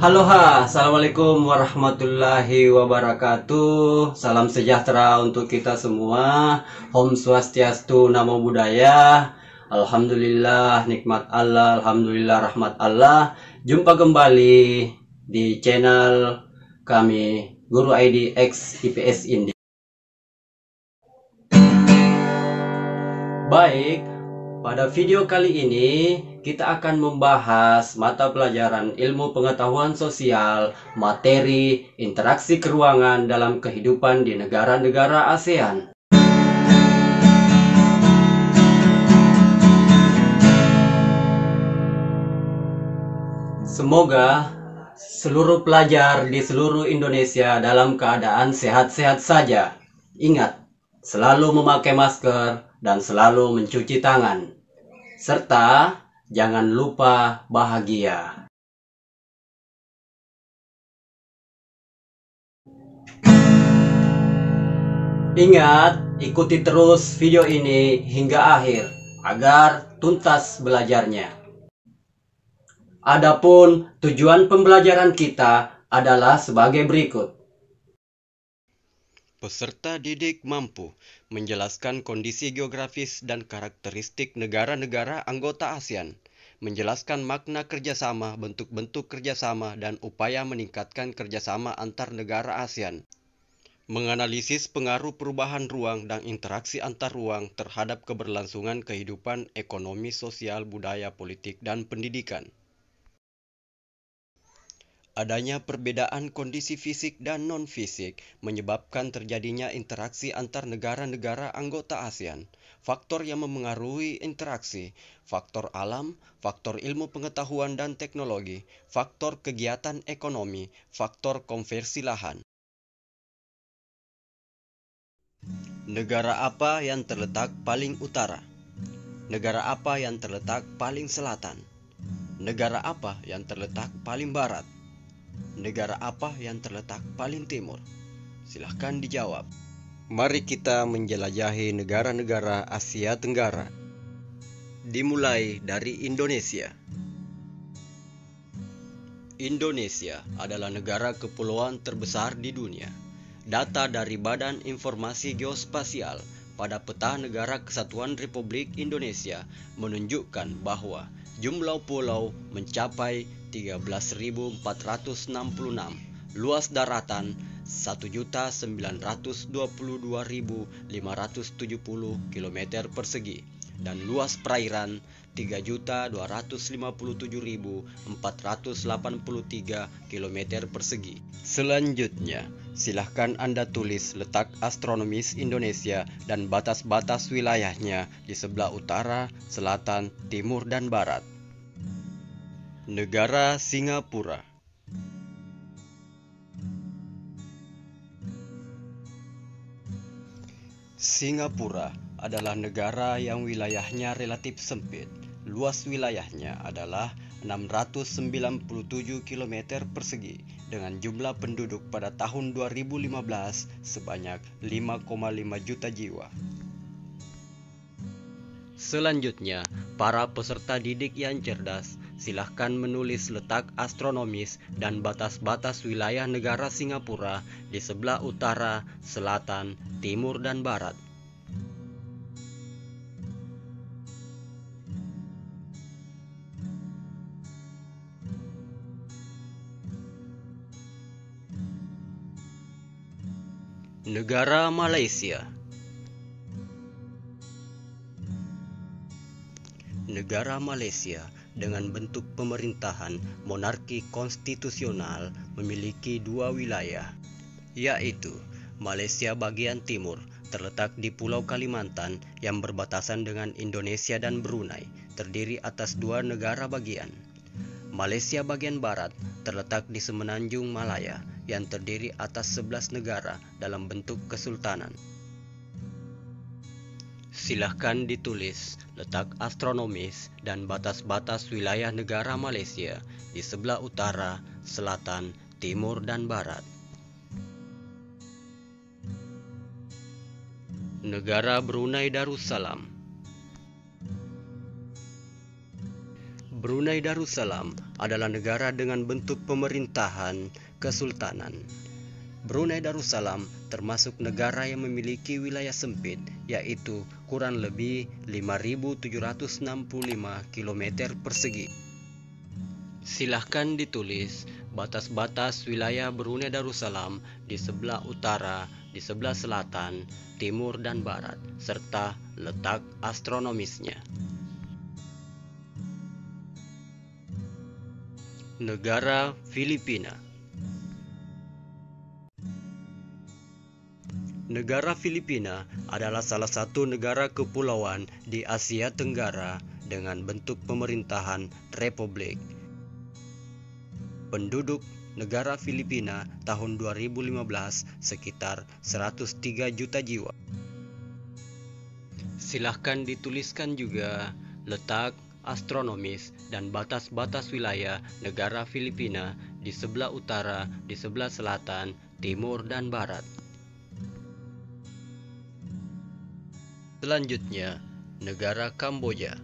Assalamualaikum warahmatullahi wabarakatuh. Salam sejahtera untuk kita semua. Om Swastiastu, Namo Buddhaya. Alhamdulillah, nikmat Allah, Alhamdulillah, rahmat Allah. Jumpa kembali di channel kami, Guru ID X IPS Indi. Baik, pada video kali ini kita akan membahas mata pelajaran ilmu pengetahuan sosial, materi interaksi keruangan dalam kehidupan di negara-negara ASEAN. Semoga seluruh pelajar di seluruh Indonesia dalam keadaan sehat-sehat saja. Ingat, selalu memakai masker dan selalu mencuci tangan. Serta jangan lupa bahagia. Ingat, ikuti terus video ini hingga akhir agar tuntas belajarnya. Adapun tujuan pembelajaran kita adalah sebagai berikut. Peserta didik mampu menjelaskan kondisi geografis dan karakteristik negara-negara anggota ASEAN, menjelaskan makna kerjasama, bentuk-bentuk kerjasama, dan upaya meningkatkan kerjasama antar negara ASEAN, menganalisis pengaruh perubahan ruang dan interaksi antar ruang terhadap keberlangsungan kehidupan ekonomi, sosial, budaya, politik, dan pendidikan. Adanya perbedaan kondisi fisik dan non-fisik menyebabkan terjadinya interaksi antar negara-negara anggota ASEAN. Faktor yang memengaruhi interaksi, faktor alam, faktor ilmu pengetahuan dan teknologi, faktor kegiatan ekonomi, faktor konversi lahan. Negara apa yang terletak paling utara? Negara apa yang terletak paling selatan? Negara apa yang terletak paling barat? Negara apa yang terletak paling timur? Silahkan dijawab. Mari kita menjelajahi negara-negara Asia Tenggara. Dimulai dari Indonesia. Indonesia adalah negara kepulauan terbesar di dunia. Data dari Badan Informasi Geospasial pada Peta Negara Kesatuan Republik Indonesia menunjukkan bahwa jumlah pulau mencapai 13.466, luas daratan 1.922.570 km persegi, dan luas perairan 3.257.483 km persegi. Selanjutnya, silahkan Anda tulis letak astronomis Indonesia dan batas-batas wilayahnya di sebelah utara, selatan, timur, dan barat. Negara Singapura. Singapura adalah negara yang wilayahnya relatif sempit. Luas wilayahnya adalah 697 km persegi dengan jumlah penduduk pada tahun 2015 sebanyak 5,5 juta jiwa. Selanjutnya, para peserta didik yang cerdas, silahkan menulis letak astronomis dan batas-batas wilayah negara Singapura di sebelah utara, selatan, timur, dan barat. Negara Malaysia. Negara Malaysia dengan bentuk pemerintahan monarki konstitusional memiliki dua wilayah, yaitu Malaysia bagian timur terletak di Pulau Kalimantan yang berbatasan dengan Indonesia dan Brunei, terdiri atas dua negara bagian. Malaysia bagian barat terletak di Semenanjung Malaya yang terdiri atas 11 negara dalam bentuk kesultanan. Silahkan ditulis letak astronomis dan batas-batas wilayah negara Malaysia di sebelah utara, selatan, timur, dan barat. Negara Brunei Darussalam. Brunei Darussalam adalah negara dengan bentuk pemerintahan kesultanan. Brunei Darussalam termasuk negara yang memiliki wilayah sempit, yaitu kurang lebih 5.765 km persegi. Silahkan ditulis batas-batas wilayah Brunei Darussalam di sebelah utara, di sebelah selatan, timur dan barat, serta letak astronomisnya. Negara Filipina. Negara Filipina adalah salah satu negara kepulauan di Asia Tenggara dengan bentuk pemerintahan republik. Penduduk negara Filipina tahun 2015 sekitar 103 juta jiwa. Silahkan dituliskan juga letak astronomis dan batas-batas wilayah negara Filipina di sebelah utara, di sebelah selatan, timur, dan barat. Selanjutnya, negara Kamboja.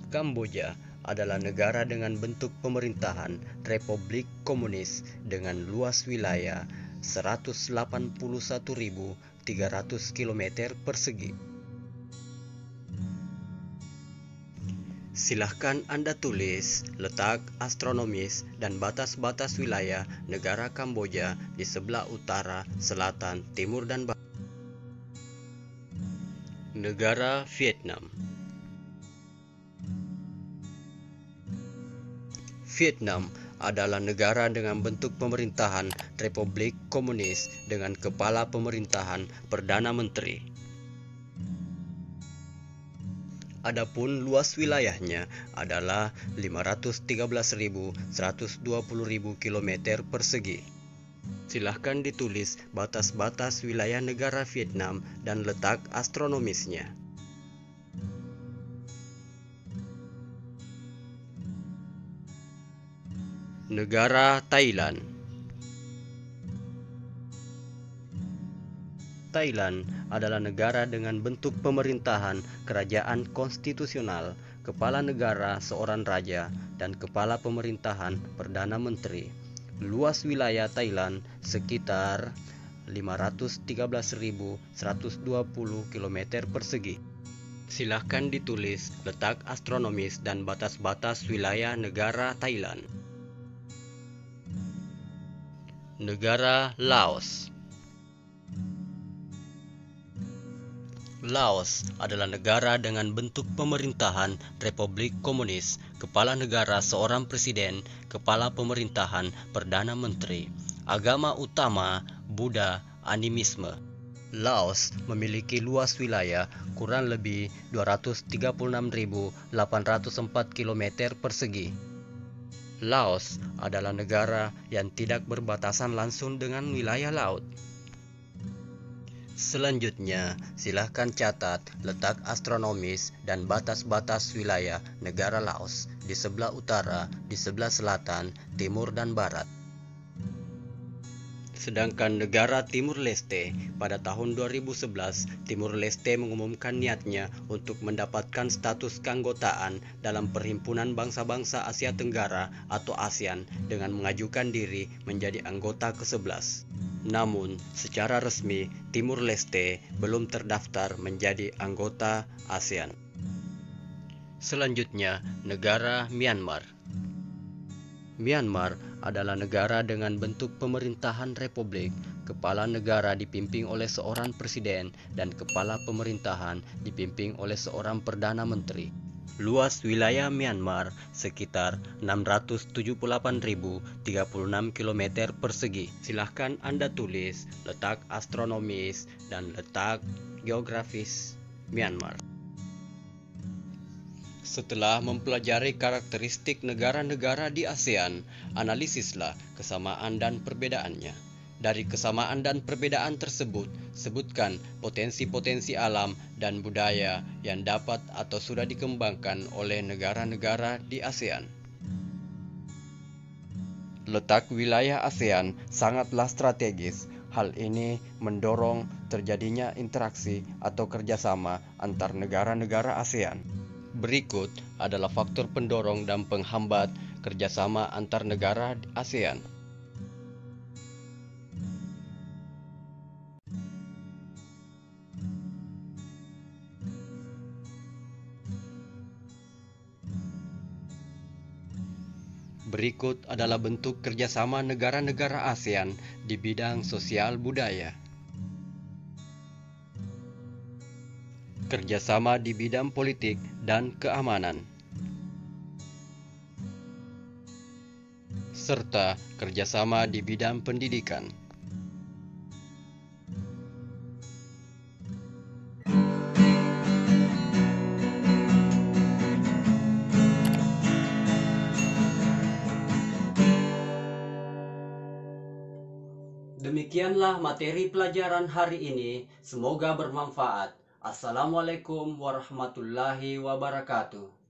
Kamboja adalah negara dengan bentuk pemerintahan Republik Komunis dengan luas wilayah 181.300 km persegi. Silahkan Anda tulis letak astronomis dan batas-batas wilayah negara Kamboja di sebelah utara, selatan, timur, dan barat. Negara Vietnam. Vietnam adalah negara dengan bentuk pemerintahan Republik Komunis dengan kepala pemerintahan Perdana Menteri. Adapun luas wilayahnya adalah 513.120.000 km persegi. Silahkan ditulis batas-batas wilayah negara Vietnam dan letak astronomisnya. Negara Thailand. Thailand adalah negara dengan bentuk pemerintahan kerajaan konstitusional, kepala negara seorang raja, dan kepala pemerintahan Perdana Menteri. Luas wilayah Thailand sekitar 513.120 km persegi. Silahkan ditulis letak astronomis dan batas-batas wilayah negara Thailand. Negara Laos. Laos adalah negara dengan bentuk pemerintahan Republik Komunis, kepala negara seorang presiden, kepala pemerintahan Perdana Menteri. Agama utama Buddha animisme. Laos memiliki luas wilayah kurang lebih 236.804 km persegi. Laos adalah negara yang tidak berbatasan langsung dengan wilayah laut. Selanjutnya, silahkan catat letak astronomis dan batas-batas wilayah negara Laos di sebelah utara, di sebelah selatan, timur, dan barat. Sedangkan negara Timur Leste, pada tahun 2011, Timur Leste mengumumkan niatnya untuk mendapatkan status keanggotaan dalam Perhimpunan Bangsa-Bangsa Asia Tenggara atau ASEAN dengan mengajukan diri menjadi anggota ke-11. Namun, secara resmi, Timur Leste belum terdaftar menjadi anggota ASEAN. Selanjutnya, negara Myanmar. Myanmar adalah negara dengan bentuk pemerintahan republik. Kepala negara dipimpin oleh seorang presiden dan kepala pemerintahan dipimpin oleh seorang perdana menteri. Luas wilayah Myanmar sekitar 678.036 km persegi. Silahkan Anda tulis letak astronomis dan letak geografis Myanmar. Setelah mempelajari karakteristik negara-negara di ASEAN, analisislah kesamaan dan perbedaannya. Dari kesamaan dan perbedaan tersebut, sebutkan potensi-potensi alam dan budaya yang dapat atau sudah dikembangkan oleh negara-negara di ASEAN. Letak wilayah ASEAN sangatlah strategis. Hal ini mendorong terjadinya interaksi atau kerjasama antar negara-negara ASEAN. Berikut adalah faktor pendorong dan penghambat kerjasama antar negara ASEAN. Berikut adalah bentuk kerjasama negara-negara ASEAN di bidang sosial budaya. Kerjasama di bidang politik dan keamanan, serta kerjasama di bidang pendidikan. Demikianlah materi pelajaran hari ini. Semoga bermanfaat. Assalamualaikum warahmatullahi wabarakatuh.